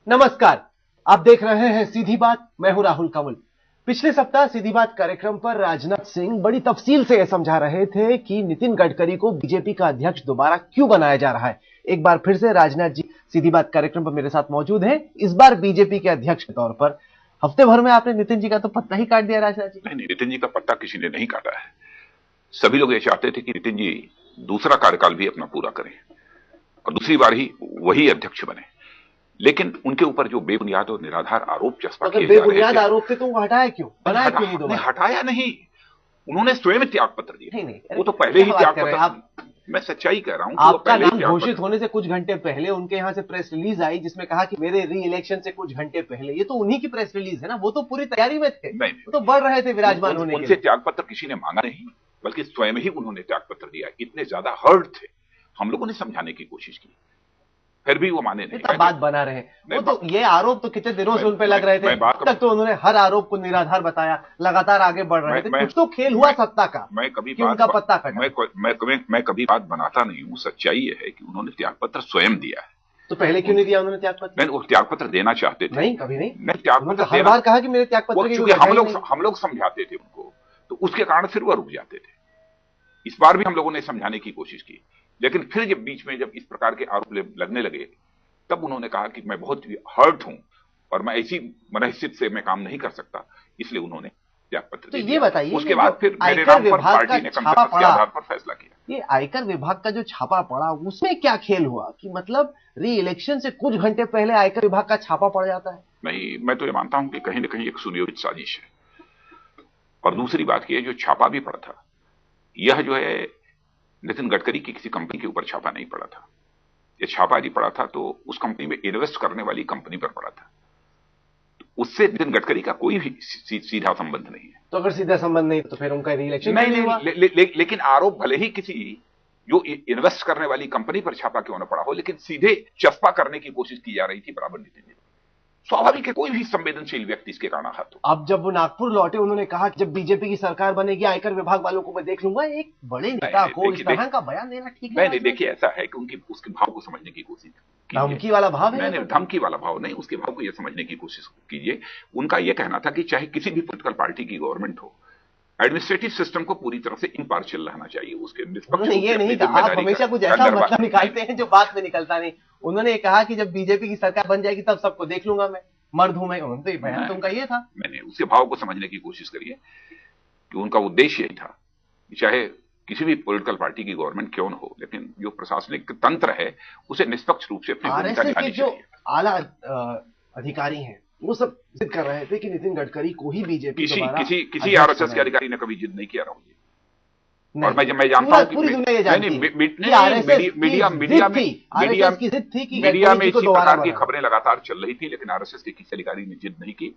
नमस्कार। आप देख रहे हैं सीधी बात। मैं हूं राहुल कंवल। पिछले सप्ताह सीधी बात कार्यक्रम पर राजनाथ सिंह बड़ी तफसील से यह समझा रहे थे कि नितिन गडकरी को बीजेपी का अध्यक्ष दोबारा क्यों बनाया जा रहा है। एक बार फिर से राजनाथ जी सीधी बात कार्यक्रम पर मेरे साथ मौजूद हैं, इस बार बीजेपी के अध्यक्ष के तौर पर। हफ्ते भर में आपने नितिन जी का तो पत्ता ही काट दिया राजनाथ जी। नहीं, नितिन जी का पत्ता किसी ने नहीं काटा है। सभी लोग ये चाहते थे कि नितिन जी दूसरा कार्यकाल भी अपना पूरा करें और दूसरी बार ही वही अध्यक्ष बने, लेकिन उनके ऊपर जो बेबुनियाद और निराधार आरोप चस्पा किए जा रहे थे। बेबुनियाद आरोप थे तो वो हटाया क्यों? बनाया क्यों नहीं दोबारा? हटाया नहीं, उन्होंने स्वयं त्याग पत्र दिया। नहीं, वो तो पहले ही त्याग पत्र। मैं सच्चाई कह रहा हूं। आपका नाम घोषित होने से कुछ घंटे पहले उनके यहां से प्रेस रिलीज आई जिसमें कहा कि मेरे री इलेक्शन से कुछ घंटे पहले। ये तो उन्हीं की प्रेस रिलीज है ना, वो तो पूरी तैयारी में थे। नहीं, तो बढ़ रहे थे विराजमान होने के लिए। उनसे त्याग पत्र किसी ने मांगा नहीं, बल्कि स्वयं ही उन्होंने त्याग पत्र दिया। इतने ज्यादा हर्ट थे, हम लोगों ने समझाने की कोशिश की, फिर भी वो माने नहीं। बात बना रहे। वो तो ये आरोप तो कितने दिनों से उन पे लग रहे थे। तक तो उन्होंने हर आरोप को निराधार बताया, लगातार आगे बढ़ रहे थे। कुछ तो खेल हुआ सत्ता का। मैं कभी उनका पत्ता कटा। मैं कभी बात बनाता नहीं हूँ। सच्चाई ये है कि उन्होंने त्याग पत्र स्वयं दिया है। तो पहले क्यों नहीं दिया उन्होंने त्याग पत्र? नहीं, वो त्याग पत्र देना चाहते थे। नहीं, कभी नहीं। मैं त्याग पत्र हर बार कहा कि मेरे त्याग पत्र क्योंकि हम लोग समझाते थे उनको, तो उसके कारण फिर वो रुक जाते थे। इस बार भी हम लोगों ने समझाने की कोशिश की, लेकिन फिर जब बीच में जब इस प्रकार के आरोप लगने लगे, तब उन्होंने कहा कि मैं बहुत हर्ट हूं और मैं ऐसी मनस्थिति से मैं काम नहीं कर सकता, इसलिए उन्होंने त्याग पत्र तो ये बताइए, उसके बाद फिर मेरे नाम पर पार्टी ने कंसेंसस के आधार पर फैसला किया। ये आयकर विभाग का जो छापा पड़ा, उसमें क्या खेल हुआ कि मतलब री इलेक्शन से कुछ घंटे पहले आयकर विभाग का छापा पड़ जाता है? नहीं, मैं तो ये मानता हूं कि कहीं ना कहीं एक सुनियोजित साजिश है। और दूसरी बात की है, जो छापा भी पड़ा था, यह जो है नितिन गडकरी की किसी कंपनी के ऊपर छापा नहीं पड़ा था। ये छापा यदि पड़ा था तो उस कंपनी में इन्वेस्ट करने वाली कंपनी पर पड़ा था। तो उससे नितिन गडकरी का कोई भी सीधा संबंध नहीं है। तो अगर सीधा संबंध नहीं तो फिर उनका री-इलेक्शन नहीं हुआ। लेकिन आरोप भले ही किसी जो इन्वेस्ट करने वाली कंपनी पर छापा क्यों न पड़ा हो, लेकिन सीधे चस्पा करने की कोशिश की जा रही थी बराबर नितिन जी। स्वाभाविक है, कोई भी संवेदनशील व्यक्ति इसके कारण हाथ हो। अब जब वो नागपुर लौटे, उन्होंने कहा कि जब बीजेपी की सरकार बनेगी आयकर विभाग वालों को मैं देख लूंगा। एक बड़े नेता को इस तरह का बयान देना ठीक है? नहीं, देखिए, ऐसा है कि उसके भाव को समझने की कोशिश कीजिए। धमकी वाला भाव है? नहीं, धमकी वाला भाव नहीं, उसके भाव को यह समझने की कोशिश कीजिए। उनका यह कहना था कि चाहे किसी भी पॉलिटिकल पार्टी की गवर्नमेंट हो, एडमिनिस्ट्रेटिव सिस्टम को पूरी तरह से इम्पार्शियल रहना चाहिए। उसके निष्पक्ष ये नहीं कहा। आप हमेशा कुछ ऐसा मतलब निकालते हैं जो बात में निकलता नहीं। उन्होंने कहा कि जब बीजेपी की सरकार बन जाएगी तब सबको देख लूंगा मैं, मर्द हूं मैं। उन्होंने बयान तो उनका ये था। मैंने उसके भाव को समझने की कोशिश करिए कि उनका उद्देश्य यही था, चाहे किसी भी पॉलिटिकल पार्टी की गवर्नमेंट क्यों न हो, लेकिन जो प्रशासनिक तंत्र है उसे निष्पक्ष रूप से अपनी भूमिका निभानी चाहिए। आला अधिकारी हैं वो सब जिद कर रहे थे कि नितिन गडकरी को ही बीजेपी किसी आरएसएस के अधिकारी ने कभी जिद नहीं किया राहुल जी। और मैं जानता हूं कि पूरी दुनिया ये जानती मीडिया में इसी प्रकार की खबरें लगातार चल रही थी, लेकिन आरएसएस के किसी अधिकारी ने जिद नहीं की।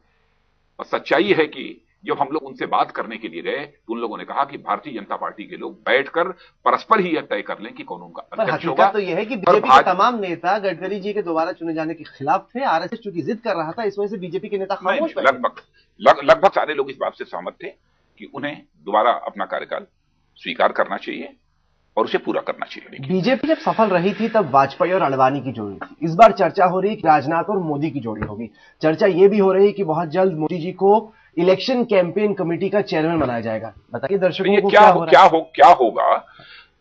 और सच्चाई है कि जब हम लोग उनसे बात करने के लिए गए तो उन लोगों ने कहा कि भारतीय जनता पार्टी के लोग बैठकर परस्पर ही यह तय कर लें कि कौन उनका अध्यक्ष होगा। तो यह है कि बीजेपी के तमाम नेता गडकरी जी के दोबारा चुने जाने के खिलाफ थे। आरएसएस चूंकि जिद कर रहा था, इस वजह से बीजेपी के नेता खामोश थे। लगभग सारे लोग इस बात से सहमत थे कि उन्हें दोबारा अपना कार्यकाल स्वीकार करना चाहिए और उसे पूरा करना चाहिए। बीजेपी जब सफल रही थी तब वाजपेयी और अडवाणी की जोड़ी थी। इस बार चर्चा हो रही है कि राजनाथ और मोदी की जोड़ी होगी। चर्चा यह भी हो रही है कि बहुत जल्द मोदी जी को इलेक्शन कैंपेन कमेटी का चेयरमैन बनाया जाएगा। बताइए दर्शकों को क्या होगा,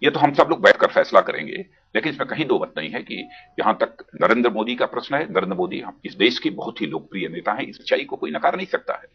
ये तो हम सब लोग बैठकर फैसला करेंगे। लेकिन इसमें कहीं दो मत नहीं है कि जहां तक नरेंद्र मोदी का प्रश्न है, नरेंद्र मोदी इस देश की बहुत ही लोकप्रिय नेता हैं, इस सच्चाई को कोई नकार नहीं सकता है।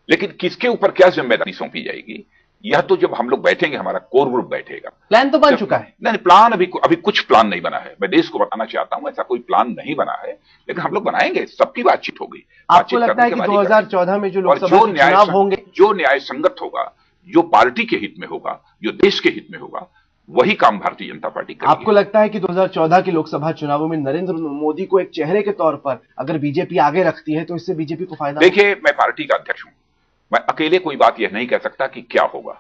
लेकिन किसके ऊपर क्या जिम्मेदारी सौंपी जाएगी, यह तो जब हम लोग बैठेंगे, हमारा कोर ग्रुप बैठेगा। प्लान तो बन चुका है। नहीं, प्लान अभी कुछ प्लान नहीं बना है। मैं देश को बताना चाहता हूं ऐसा कोई प्लान नहीं बना है, लेकिन हम लोग बनाएंगे। सबकी बातचीत होगी। आपको लगता है कि 2014 में जो लोकसभा चुनाव होंगे, जो न्याय संगत होगा, जो पार्टी के हित में होगा, जो देश के हित में होगा, वही काम भारतीय जनता पार्टी करेगी। आपको लगता है कि 2014 के लोकसभा चुनावों में नरेंद्र मोदी को एक चेहरे के तौर पर अगर बीजेपी आगे रखती है तो इससे बीजेपी को फायदा? देखिए, मैं पार्टी का अध्यक्ष हूं, मैं अकेले कोई बात यह नहीं कह सकता कि क्या होगा।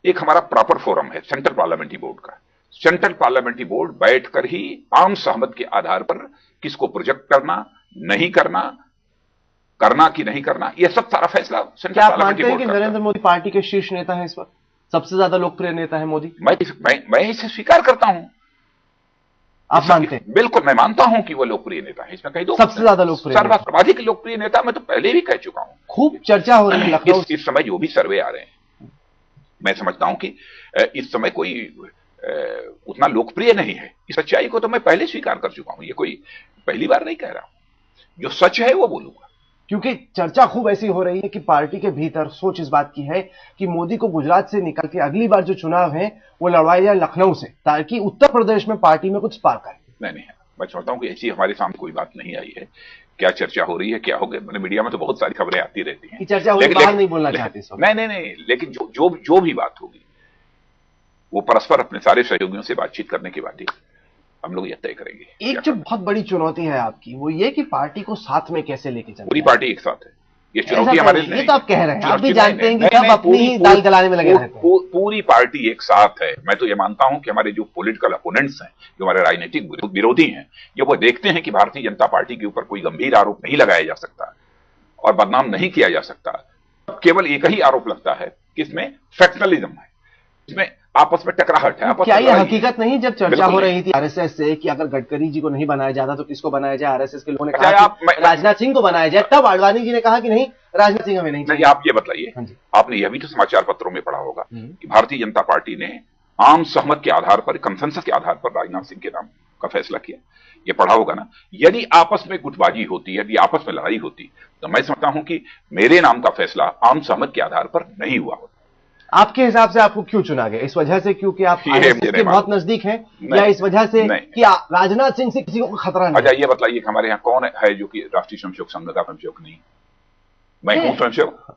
एक हमारा प्रॉपर फोरम है सेंट्रल पार्लियामेंट्री बोर्ड का। सेंट्रल पार्लियामेंट्री बोर्ड बैठकर ही आम सहमत के आधार पर किसको प्रोजेक्ट करना, नहीं करना, करना कि नहीं करना, यह सब सारा फैसला सेंट्रल पार्लियामेंट्री बोर्ड करता है। नरेंद्र मोदी पार्टी के शीर्ष नेता है, इस वक्त सबसे ज्यादा लोकप्रिय नेता है मोदी। मैं इसे स्वीकार करता हूं। आप मानते हैं? बिल्कुल, मैं मानता हूं कि वो लोकप्रिय नेता है, इसमें कहीं दो, सबसे ज्यादा लोकप्रिय, सर्वाधिक लोकप्रिय नेता। मैं तो पहले भी कह चुका हूं, खूब चर्चा हो रही है लखनऊ। इस समय जो भी सर्वे आ रहे हैं, मैं समझता हूं कि इस समय कोई उतना लोकप्रिय नहीं है। इस सच्चाई को तो मैं पहले स्वीकार कर चुका हूं, ये कोई पहली बार नहीं कह रहा हूं। जो सच है वो बोलूंगा। क्योंकि चर्चा खूब ऐसी हो रही है कि पार्टी के भीतर सोच इस बात की है कि मोदी को गुजरात से निकल के अगली बार जो चुनाव है वो लड़वाया जाए लखनऊ से, ताकि उत्तर प्रदेश में पार्टी में कुछ स्पार्क आए। नहीं, मैं समझता हूं कि ऐसी हमारे सामने कोई बात नहीं आई है। क्या चर्चा हो रही है, क्या हो गया, मैंने मीडिया में तो बहुत सारी खबरें आती रहती हैं, चर्चा हो, बाहर नहीं बोलना चाहते। नहीं, लेकिन जो भी बात होगी वो परस्पर अपने सारे सहयोगियों से बातचीत करने के बाद ही हम लोग यह तय करेंगे। एक जो बहुत बड़ी चुनौती है आपकी वो ये कि पार्टी को साथ में कैसे लेके चलना। पूरी पार्टी एक साथ है, ये चुनौती हमारे लिए। ये तो आप कह रहे हैं, आप भी जानते हैं कि सब अपनी ही दाल गलाने में लगे रहते हैं। पूरी पार्टी एक साथ है। मैं तो ये मानता हूं कि हमारे जो पॉलिटिकल अपोनेंट्स हैं, जो हमारे राजनीतिक विरोधी हैं, ये वो देखते हैं कि भारतीय जनता पार्टी के ऊपर कोई गंभीर आरोप नहीं लगाया जा सकता और बदनाम नहीं किया जा सकता। केवल एक ही आरोप लगता है कि इसमें फैक्शनलिज्म है, इसमें आपस में टकराहट है। क्या ये हकीकत नहीं, जब चर्चा हो रही थी आरएसएस से कि अगर गडकरी जी को नहीं बनाया जाता तो किसको बनाया जाए, आरएसएस के लोगों ने कहा कि राजनाथ सिंह को बनाया जाए, तब आडवाणी जी ने कहा कि नहीं, राजनाथ सिंह हमें नहीं। आप ये बताइए, आपने यह भी तो समाचार पत्रों में पढ़ा होगा कि भारतीय जनता पार्टी ने आम सहमत के आधार पर, कंसेंसस के आधार पर राजनाथ सिंह के नाम का फैसला किया। ये पढ़ा होगा ना। यदि आपस में गुटबाजी होती, यदि आपस में लड़ाई होती, तो मैं समझता हूं कि मेरे नाम का फैसला आम सहमत के आधार पर नहीं हुआ होता। आपके हिसाब से आपको क्यों चुना गया? इस वजह से क्योंकि आप आरएसएस के बहुत नजदीक हैं, या इस वजह से कि राजनाथ सिंह से किसी को खतरा नहीं? अच्छा, ये बताइए कि हमारे यहाँ कौन है जो कि राष्ट्रीय स्वयंसेवक संघ का स्वयंसेवक नहीं? मैं हूं स्वयंसेवक।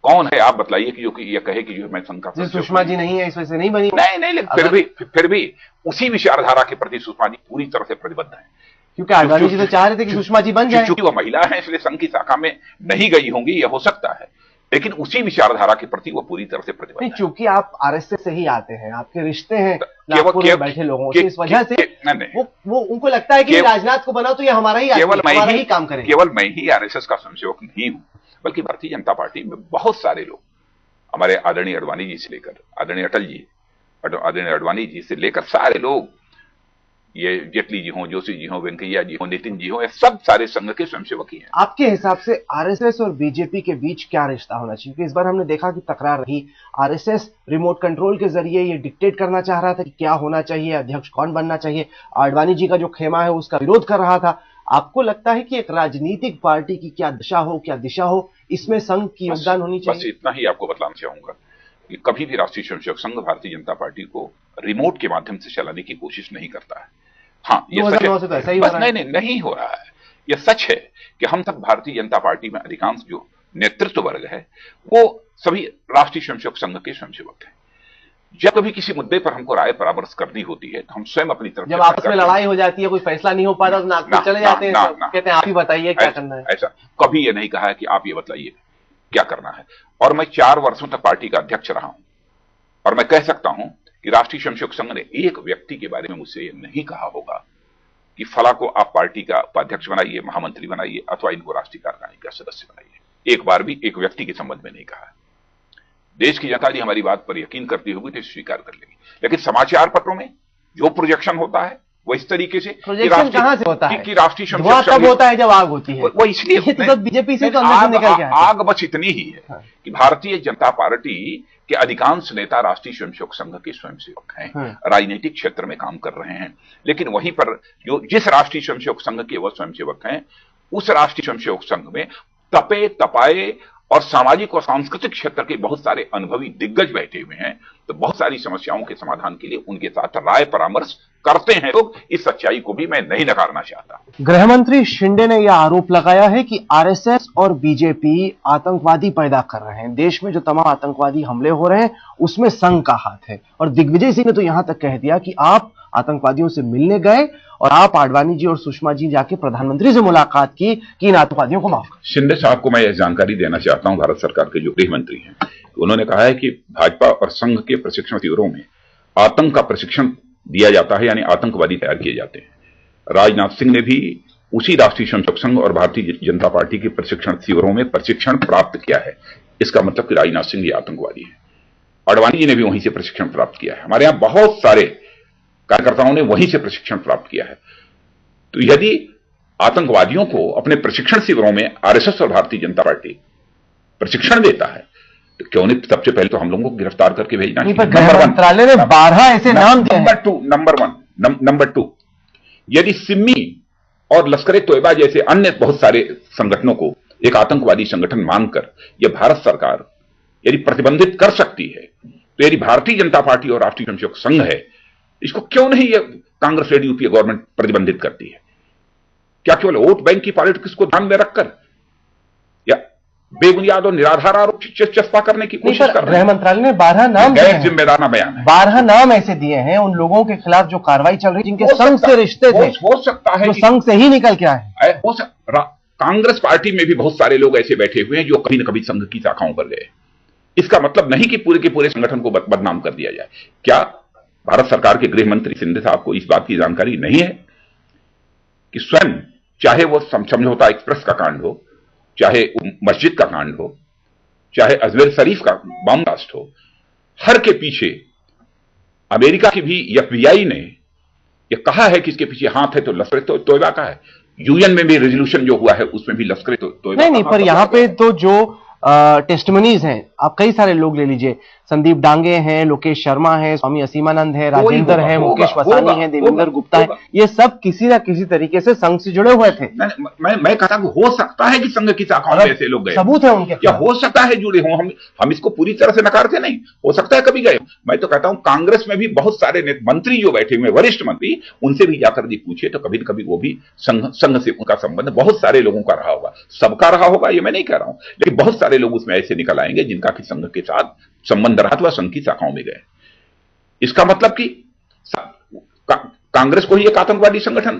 कौन है आप बताइए कि जो कि ये कहे कि जो मैं संघ का? सुषमा जी नहीं है, इस वजह से नहीं बनी? नहीं, लेकिन फिर भी उसी विचारधारा के प्रति सुषमा जी पूरी तरह से प्रतिबद्ध है। क्योंकि आडवाणी जी तो चाह रहे थे कि सुषमा जी बन जाए। क्योंकि वो महिला है इसलिए संघ की शाखा में नहीं गई होंगी, यह हो सकता है, लेकिन उसी विचारधारा के प्रति वो पूरी तरह से प्रतिबद्ध है। चूंकि आप आरएसएस से ही आते हैं, आपके रिश्ते हैं नागपुर में बैठे लोगों से, इस वजह से वो उनको लगता है कि राजनाथ को बनाओ तो ये हमारा ही काम करेगा। केवल मैं ही आरएसएस का स्वयंसेवक नहीं हूं, बल्कि भारतीय जनता पार्टी में बहुत सारे लोग, हमारे आदरणीय अडवाणी जी से लेकर आदरणीय अटल जी, आदरणीय अडवाणी जी से लेकर सारे लोग, ये जेटली जी हों, जोशी जी हों, वेंकैया जी हों, नितिन जी हों, ये सब सारे संघ के स्वयंसेवक ही हैं। आपके हिसाब से आरएसएस और बीजेपी के बीच क्या रिश्ता होना चाहिए? क्योंकि इस बार हमने देखा कि तकरार रही। आरएसएस रिमोट कंट्रोल के जरिए ये डिक्टेट करना चाह रहा था कि क्या होना चाहिए, अध्यक्ष कौन बनना चाहिए। आडवाणी जी का जो खेमा है उसका विरोध कर रहा था। आपको लगता है कि एक राजनीतिक पार्टी की क्या दशा हो, क्या दिशा हो, इसमें संघ की योगदान होनी चाहिए? बस इतना ही आपको बतलाना चाहूंगा कि कभी भी राष्ट्रीय स्वयंसेवक संघ भारतीय जनता पार्टी को रिमोट के माध्यम से चलाने की कोशिश नहीं करता है। हाँ, ये सच है। तो ऐसा ही बस नहीं हो रहा है। यह सच है कि हम सब भारतीय जनता पार्टी में अधिकांश जो नेतृत्व वर्ग है वो सभी राष्ट्रीय स्वयंसेवक संघ के स्वयंसेवक हैं। जब कभी किसी मुद्दे पर हमको राय परामर्श करनी होती है तो हम स्वयं अपनी तरफ, जब आपस में लड़ाई हो जाती है, कोई फैसला नहीं हो पाता तो नागपुर चले जाते हैं, कहते हैं आप ही बताइए क्या करना है। ऐसा कभी ये नहीं कहा है कि आप ये बताइए क्या करना है। और मैं 4 वर्षों तक पार्टी का अध्यक्ष रहा हूं और मैं कह सकता हूं कि राष्ट्रीय स्वयंसेवक संघ ने एक व्यक्ति के बारे में मुझसे ये नहीं कहा होगा कि फला को आप पार्टी का उपाध्यक्ष बनाइए, महामंत्री बनाइए अथवा इनको राष्ट्रीय कार्यकारिणी का सदस्य बनाइए। एक बार भी एक व्यक्ति के संबंध में नहीं कहा। देश की जनता यदि हमारी बात पर यकीन करती होगी तो स्वीकार कर लेगी। लेकिन समाचार पत्रों में जो प्रोजेक्शन होता है वो इस तरीके से, प्रोजेक्शन कहां से होता है कि राष्ट्रीय स्वयंसेवक तब होता है जब आग होती है। वो इसलिए तो बीजेपी से तो अंदर से निकल गया। आग बस इतनी ही है कि भारतीय जनता पार्टी के अधिकांश नेता राष्ट्रीय स्वयंसेवक संघ के स्वयंसेवक हैं, राजनीतिक क्षेत्र में काम कर रहे हैं। लेकिन वहीं पर जो जिस राष्ट्रीय स्वयंसेवक संघ के वह स्वयंसेवक हैं, उस राष्ट्रीय स्वयंसेवक संघ में तपे तपाए और सामाजिक और सांस्कृतिक क्षेत्र के बहुत सारे अनुभवी दिग्गज बैठे हुए हैं। तो बहुत सारी समस्याओं के समाधान के लिए उनके साथ राय परामर्श करते हैं लोग। इस सच्चाई को भी मैं नहीं नकारना चाहता। गृह मंत्री शिंदे ने यह आरोप लगाया है कि आरएसएस और बीजेपी आतंकवादी पैदा कर रहे हैं। देश में जो तमाम आतंकवादी हमले हो रहे हैं उसमें संघ का हाथ है। और दिग्विजय सिंह ने तो यहां तक कह दिया कि आप आतंकवादियों से मिलने गए और आप आडवाणी जी और सुषमा जी जाके प्रधानमंत्री से मुलाकात की कि इन आतंकवादियों को माफ कर। शिंदे साहब को मैं यह जानकारी देना चाहता हूं, भारत सरकार के जो गृह मंत्री हैं, उन्होंने कहा है कि भाजपा और संघ के प्रशिक्षण शिविरों में आतंक का प्रशिक्षण दिया जाता है, यानी आतंकवादी तैयार किए जाते हैं। राजनाथ सिंह ने भी उसी राष्ट्रीय स्वयंसेवक संघ और भारतीय जनता पार्टी के प्रशिक्षण शिविरों में प्रशिक्षण प्राप्त किया है। इसका मतलब कि राजनाथ सिंह ये आतंकवादी है। अडवाणी जी ने भी वहीं से प्रशिक्षण प्राप्त किया है। हमारे यहां बहुत सारे कार्यकर्ताओं ने वहीं से प्रशिक्षण प्राप्त किया है। तो यदि आतंकवादियों को अपने प्रशिक्षण शिविरों में आरएसएस और भारतीय जनता पार्टी प्रशिक्षण देता है, तो क्यों नहीं सबसे पहले तो हम लोगों को गिरफ्तार करके भेजना चाहिए। गृह मंत्रालय ने 12 ऐसे नाम दिए। नंबर टू, यदि सिमी और लश्कर तोयबा जैसे अन्य बहुत सारे संगठनों को एक आतंकवादी संगठन मानकर यह भारत सरकार यदि प्रतिबंधित कर सकती है, तो यदि भारतीय जनता पार्टी और राष्ट्रीय स्वयंसेवक संघ है, इसको क्यों नहीं यह कांग्रेस लेडी यूपीए गवर्नमेंट प्रतिबंधित करती है? क्या केवल वोट बैंक की पॉलिटिक्स को ध्यान में रखकर या बेबुनियाद और निराधार आरोप चस्पा करने की कोशिश कर रहे हैं? गृह मंत्रालय ने 12 नाम गैर जिम्मेदाराना बयान है। 12 नाम ऐसे दिए हैं उन लोगों के खिलाफ जो कार्रवाई चल रही है, जिनके संघ से रिश्ते थे, हो सकता है जो संघ से ही निकल के आए। कांग्रेस पार्टी में भी बहुत सारे लोग ऐसे बैठे हुए हैं जो कभी न कभी संघ की शाखाओं पर गए। इसका मतलब नहीं कि पूरे के पूरे संगठन को बदनाम कर दिया जाए। क्या भारत सरकार के गृह मंत्री सिंधे साहब को इस बात की जानकारी नहीं है कि स्वयं, चाहे वो समझौता एक्सप्रेस का कांड हो, चाहे मस्जिद का कांड हो, चाहे अजमेर शरीफ का बम ब्लास्ट हो, हर के पीछे अमेरिका की भी एफबीआई ने यह कहा है कि इसके पीछे हाथ है तो लश्कर तोयबा का है। यूएन में भी रेजोल्यूशन जो हुआ है उसमें भी लश्कर तोयबा नहीं, पर यहां पे तो जो टेस्टिमनीज हैं, आप कई सारे लोग ले लीजिए, संदीप डांगे हैं, लोकेश शर्मा है, स्वामी असीमानंद है, राजेंद्र है, मुकेश वसानी है, देवेंद्र गुप्ता है, ये सब किसी ना किसी तरीके से संघ से जुड़े हुए थे। मैं कहता हूं हो सकता है कि संघ की शाखाओं में ऐसे लोग गए, सबूत है उनके, या हो सकता है जुड़े हों। हम इसको पूरी तरह से नकारते नहीं, हो सकता है कभी गए। मैं तो कहता हूं कांग्रेस में भी बहुत सारे मंत्री जो बैठे हुए, वरिष्ठ मंत्री, उनसे भी जाकर यदि पूछे तो कभी न कभी वो भी संघ से उनका संबंध बहुत सारे लोगों का रहा होगा। सबका रहा होगा ये मैं नहीं कह रहा हूं, लेकिन बहुत सारे लोग उसमें ऐसे निकल आएंगे जिनका कि संघ के साथ संबंध रहा अथवा संघ की शाखाओं में गए। इसका मतलब कि कांग्रेस को ही एक आतंकवादी संगठन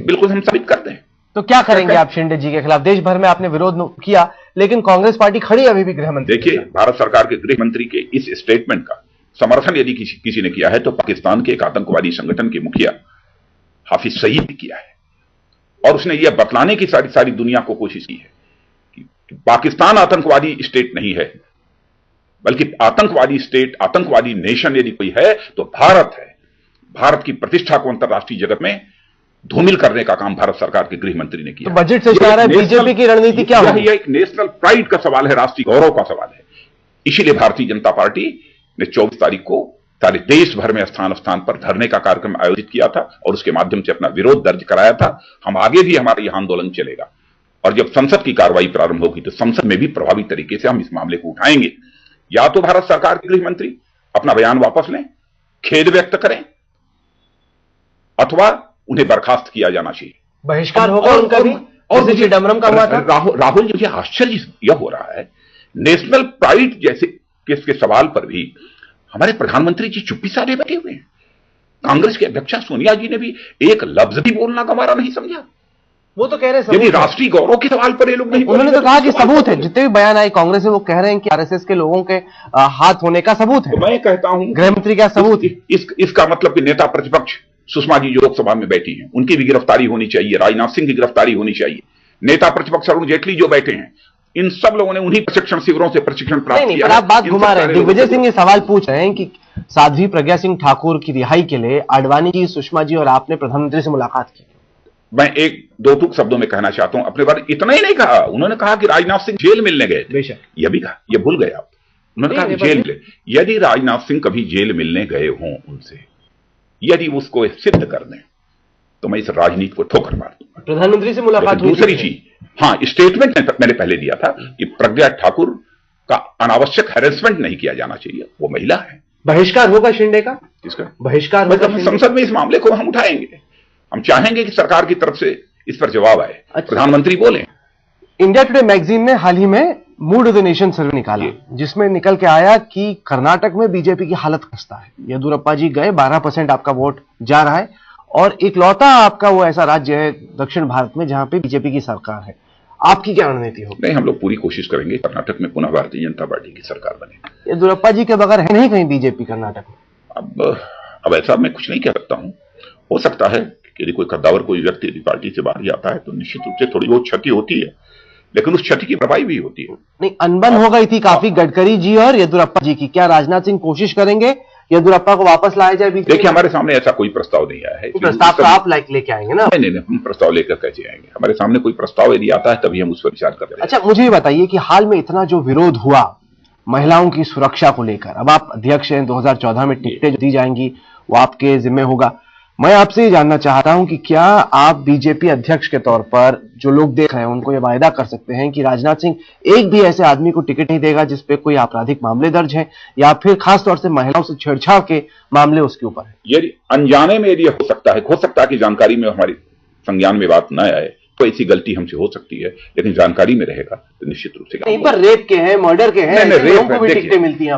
बिल्कुल हम साबित करते हैं। तो क्या करेंगे आप शिंदे जी के खिलाफ? देश भर में आपने विरोध किया, लेकिन कांग्रेस पार्टी खड़ी अभी भी गृह मंत्री। देखिए, भारत सरकार के गृह मंत्री के इस स्टेटमेंट का समर्थन यदि किसी ने किया है तो पाकिस्तान के एक आतंकवादी संगठन के मुखिया हाफिज सईद ने किया है, और उसने यह बतलाने की सारी दुनिया को कोशिश की है कि पाकिस्तान आतंकवादी स्टेट नहीं है, बल्कि आतंकवादी स्टेट, आतंकवादी नेशन यदि कोई है तो भारत है। भारत की प्रतिष्ठा को अंतर्राष्ट्रीय जगत में धूमिल करने का काम भारत सरकार के गृह मंत्री ने किया। तो बजट से इशारा है बीजेपी की रणनीति क्या है? यह एक नेशनल प्राइड का सवाल है, राष्ट्रीय गौरव का सवाल है। इसीलिए भारतीय जनता पार्टी ने 24 तारीख को सारे देश भर में स्थान स्थान पर धरने का कार्यक्रम आयोजित किया था और उसके माध्यम से अपना विरोध दर्ज कराया था। हम आगे भी हमारा यह आंदोलन चलेगा, और जब संसद की कार्रवाई प्रारंभ होगी तो संसद में भी प्रभावी तरीके से हम इस मामले को उठाएंगे। या तो भारत सरकार के गृह मंत्री अपना बयान वापस लें, खेद व्यक्त करें, अथवा उन्हें बर्खास्त किया जाना चाहिए। बहिष्कार होगा उनका भी, और चिदंबरम का हुआ था। राहुल, मुझे आश्चर्य यह हो रहा है, नेशनल प्राइड जैसे केस के सवाल पर भी हमारे प्रधानमंत्री जी चुप्पी साधे बैठे हुए हैं। कांग्रेस की अध्यक्षा सोनिया जी ने भी एक लफ्ज भी बोलना गंवारा नहीं समझा। वो तो कह रहे हैं यदि राष्ट्रीय गौरव के सवाल पर ये लोग नहीं, उन्होंने तो कहा कि सबूत है, जितने भी बयान आए कांग्रेस से वो कह रहे हैं कि आरएसएस के लोगों के हाथ होने का सबूत है। तो मैं कहता हूं गृह मंत्री का सबूत, इसका मतलब कि नेता प्रतिपक्ष सुषमा जी जो लोकसभा में बैठी हैं उनकी भी गिरफ्तारी होनी चाहिए, राजनाथ सिंह की गिरफ्तारी होनी चाहिए, नेता प्रतिपक्ष अरुण जेटली जो बैठे हैं, इन सब लोगों ने उन्हीं प्रशिक्षण शिविरों से प्रशिक्षण प्राप्त किया। आप बात घुमा रहे हैं। दिग्विजय सिंह ये सवाल पूछ रहे हैं कि साध्वी प्रज्ञा सिंह ठाकुर की रिहाई के लिए आडवाणी जी, सुषमा जी और आपने प्रधानमंत्री से मुलाकात की। मैं एक दो टूक शब्दों में कहना चाहता हूं, अपने बारे इतना ही नहीं कहा। उन्होंने कहा कि राजनाथ सिंह जेल मिलने गए थे, यह भी कहा, यह भूल गए आप। उन्होंने कहा कि जेल मिले। यदि राजनाथ सिंह कभी जेल मिलने गए हों उनसे, यदि उसको सिद्ध कर दें तो मैं इस राजनीति को ठोकर मार दूंगा। प्रधानमंत्री से मुलाकात हुई। दूसरी चीज, हाँ, स्टेटमेंट मैंने पहले दिया था कि प्रज्ञा ठाकुर का अनावश्यक हैरेसमेंट नहीं किया जाना चाहिए, वो महिला है। बहिष्कार होगा शिंदे का? किसका बहिष्कार? मतलब संसद में इस मामले को हम उठाएंगे। हम चाहेंगे कि सरकार की तरफ से इस पर जवाब आए। अच्छा। प्रधानमंत्री बोले। इंडिया टुडे मैगजीन ने हाल ही में मूड ऑफ द नेशन सर्वे निकाला, जिसमें निकल के आया कि कर्नाटक में बीजेपी की हालत खस्ता है। येदियुरप्पा जी गए, 12% आपका वोट जा रहा है, और इकलौता आपका वो ऐसा राज्य है दक्षिण भारत में जहां पे बीजेपी की सरकार है। आपकी क्या रणनीति होगी? नहीं, हम लोग पूरी कोशिश करेंगे कर्नाटक में पुनः भारतीय जनता पार्टी की सरकार बने। येदियुरप्पा जी के बगैर है नहीं कहीं बीजेपी कर्नाटक में? अब ऐसा मैं कुछ नहीं कह सकता हूं। हो सकता है कि यदि कोई कद्दावर कोई व्यक्ति यदि पार्टी से बाहर जाता है तो निश्चित रूप से थोड़ी बहुत क्षति होती है, लेकिन उस क्षति की भरपाई भी होती है। नहीं, अनबन हो गई थी काफी गडकरी जी और येदियुरप्पा जी की। क्या राजनाथ सिंह कोशिश करेंगे येदियुरप्पा को वापस लाया जाए बीजेपी? देखिए, हमारे सामने ऐसा कोई प्रस्ताव नहीं आया है। प्रस्ताव तो आप लेके आएंगे ना? नहीं, हम प्रस्ताव लेकर कैसे आएंगे? हमारे सामने कोई प्रस्ताव यदि आता है तभी हम उस पर विचार कर रहे हैं। अच्छा, मुझे ये बताइए कि हाल में इतना जो विरोध हुआ महिलाओं की सुरक्षा को लेकर, अब आप अध्यक्ष हैं, 2014 में टिकटें जो दी जाएंगी वो आपके जिम्मे होगा। मैं आपसे ये जानना चाहता हूं कि क्या आप बीजेपी अध्यक्ष के तौर पर जो लोग देख रहे हैं उनको ये वायदा कर सकते हैं कि राजनाथ सिंह एक भी ऐसे आदमी को टिकट नहीं देगा जिसपे कोई आपराधिक मामले दर्ज हैं, या फिर खासतौर से महिलाओं से छेड़छाड़ के मामले उसके ऊपर है? यदि अनजाने में यदि हो सकता है कि जानकारी में हमारी संज्ञान में बात न आए तो ऐसी गलती हमसे हो सकती है, लेकिन जानकारी में रहेगा तो निश्चित रूप से। नहीं, पर रेप के हैं, मर्डर के हैं, लोगों को भी टिकटें मिलती हैं।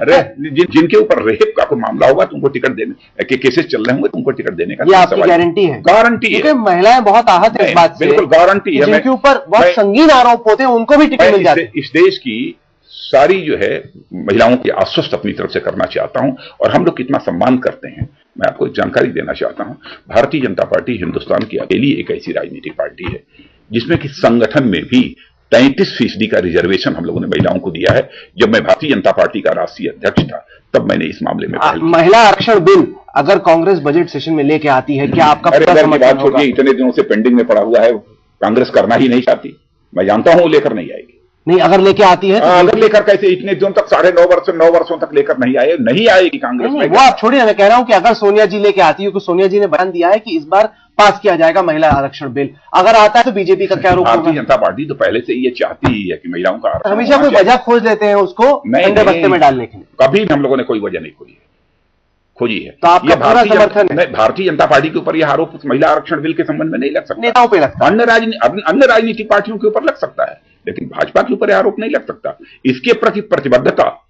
जिनके ऊपर रेप का कोई मामला होगा तुमको टिकट देने के केसेस चल रहे होंगे, तुमको टिकट देने का ये आपकी गारंटी है? गारंटी है, क्योंकि महिलाएं बहुत आहत है इस बात से। बिल्कुल गारंटी है। जिनके ऊपर बहुत संगीन आरोप होते हैं उनको भी टिकट मिल जाते हैं। इस देश की सारी जो है महिलाओं की आश्वस्त अपनी तरफ से करना चाहता हूं, और हम लोग कितना सम्मान करते हैं मैं आपको जानकारी देना चाहता हूं। भारतीय जनता पार्टी हिंदुस्तान की अकेली एक ऐसी राजनीतिक पार्टी है जिसमें कि संगठन में भी 33% का रिजर्वेशन हम लोगों ने महिलाओं को दिया है। जब मैं भारतीय जनता पार्टी का राष्ट्रीय अध्यक्ष था तब मैंने इस मामले में महिला आरक्षण बिल अगर कांग्रेस बजट सेशन में लेके आती है, क्या आपका बात छोड़िए, इतने दिनों से पेंडिंग में पड़ा हुआ है, कांग्रेस करना ही नहीं चाहती। मैं जानता हूं लेकर नहीं आएगी। नहीं, अगर लेके आती है तो अगर लेकर कैसे, इतने दिनों तक 9.5 वर्षों तक लेकर नहीं आएगी कांग्रेस में। वो आप छोड़िए, मैं कह रहा हूं कि अगर सोनिया जी लेके आती है, क्योंकि सोनिया जी ने बयान दिया है कि इस बार पास किया जाएगा महिला आरक्षण बिल, अगर आता है तो बीजेपी का क्या रोक होगा? भारतीय जनता पार्टी तो पहले से ये चाहती ही है कि महिलाओं का आरक्षण। हमेशा कोई वजह खोज लेते हैं उसको ठंडे बस्ते में डालने के लिए। कभी हम लोगों ने कोई वजह नहीं खोजी है। तो आपका पूरा समर्थन है? भारतीय जनता पार्टी के ऊपर यह आरोप महिला आरक्षण बिल के संबंध में नहीं लग सकता। नेताओं पे लगता है, अन्य राजनीतिक पार्टियों के ऊपर लग सकता है, लेकिन भाजपा के ऊपर आरोप नहीं लग सकता। इसके प्रति प्रतिबद्धता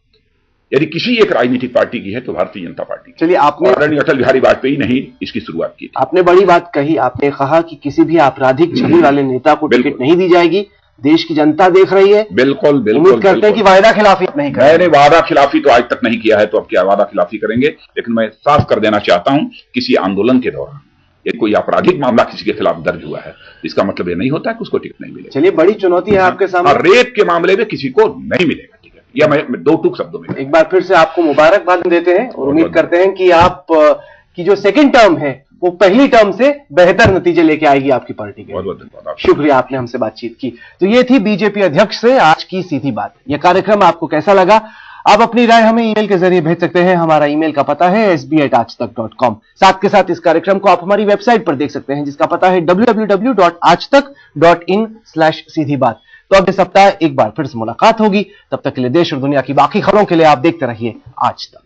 यदि किसी एक राजनीतिक पार्टी की है तो भारतीय जनता पार्टी। चलिए, आपने आदरणीय अटल बिहारी वाजपेयी ने ही इसकी शुरुआत की थी। आपने बड़ी बात कही, आपने कहा कि किसी भी आपराधिक छवि वाले नेता को टिकट नहीं दी जाएगी। देश की जनता देख रही है। बिल्कुल उम्मीद करते हैं कि वायदा खिलाफी नहीं करेंगे। मैंने वादा खिलाफी तो आज तक नहीं किया है, तो अब क्या वादा खिलाफी करेंगे? लेकिन मैं साफ कर देना चाहता हूं, किसी आंदोलन के दौरान यदि कोई आपराधिक मामला किसी के खिलाफ दर्ज हुआ है, इसका मतलब यह नहीं होता है कि उसको टिकट नहीं मिलेगा। चलिए, बड़ी चुनौती है आपके सामने। रेप के मामले में किसी को नहीं मिलेगा टिकट, या मैं दो टूक शब्दों में एक बार फिर से आपको मुबारकबाद देते हैं और उम्मीद करते हैं कि आप की जो सेकंड टर्म है वो पहली टर्म से बेहतर नतीजे लेके आएगी आपकी पार्टी के। बहुत बहुत धन्यवाद, शुक्रिया, आपने हमसे बातचीत की। तो ये थी बीजेपी अध्यक्ष से आज की सीधी बात। यह कार्यक्रम आपको कैसा लगा? आप अपनी राय हमें ईमेल के जरिए भेज सकते हैं। हमारा ईमेल का पता है sb@aajtak.com। साथ के साथ इस कार्यक्रम को आप हमारी वेबसाइट पर देख सकते हैं जिसका पता है www.aajtak.in/सीधी बात। तो अगले सप्ताह एक बार फिर से मुलाकात होगी। तब तक के लिए देश और दुनिया की बाकी खबरों के लिए आप देखते रहिए आज तक।